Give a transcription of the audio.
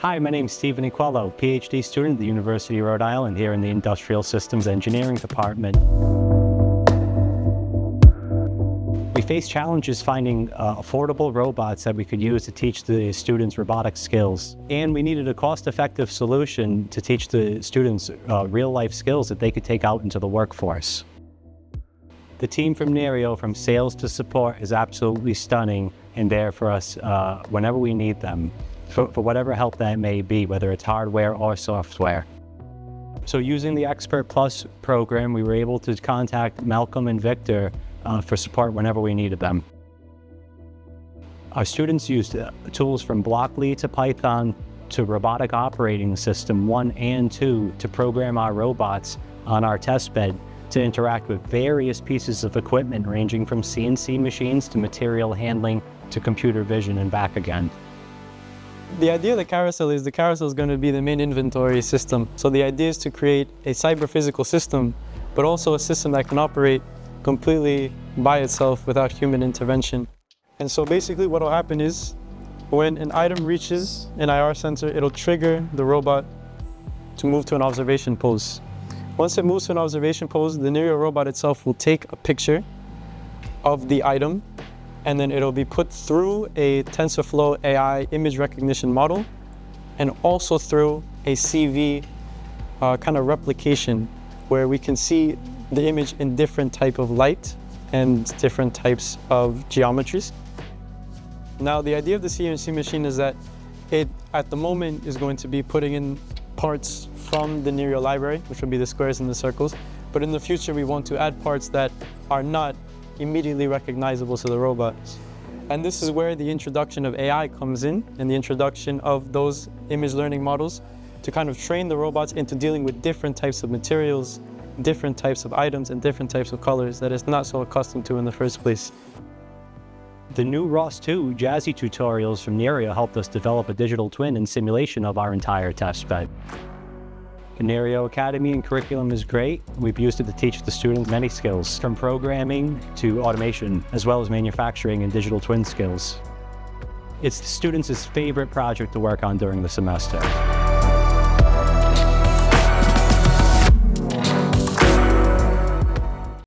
Hi, my name is Stephen Eacuello, PhD student at the University of Rhode Island here in the Industrial Systems Engineering Department. We face challenges finding affordable robots that we could use to teach the students robotic skills. And we needed a cost-effective solution to teach the students real-life skills that they could take out into the workforce. The team from Niryo, from sales to support, is absolutely stunning and there for us whenever we need them. For whatever help that may be, whether it's hardware or software. So using the Expert Plus program, we were able to contact Malcolm and Victor for support whenever we needed them. Our students used tools from Blockly to Python to Robotic Operating System 1 and 2 to program our robots on our test bed to interact with various pieces of equipment ranging from CNC machines to material handling to computer vision and back again. The idea of the carousel is going to be the main inventory system. So the idea is to create a cyber-physical system, but also a system that can operate completely by itself without human intervention. And so basically what will happen is when an item reaches an IR sensor, it'll trigger the robot to move to an observation pose. Once it moves to an observation pose, the Niryo robot itself will take a picture of the item, and then it'll be put through a TensorFlow AI image recognition model and also through a CV kind of replication where we can see the image in different type of light and different types of geometries. Now the idea of the CNC machine is that it at the moment is going to be putting in parts from the Niryo library, which will be the squares and the circles, but in the future we want to add parts that are not immediately recognizable to the robot. And this is where the introduction of AI comes in, and the introduction of those image learning models to kind of train the robots into dealing with different types of materials, different types of items, and different types of colors that it's not so accustomed to in the first place. The new ROS2 Jazzy tutorials from Niryo helped us develop a digital twin and simulation of our entire test bed. The NiryoAcademy and curriculum is great. We've used it to teach the students many skills, from programming to automation, as well as manufacturing and digital twin skills. It's the students' favorite project to work on during the semester.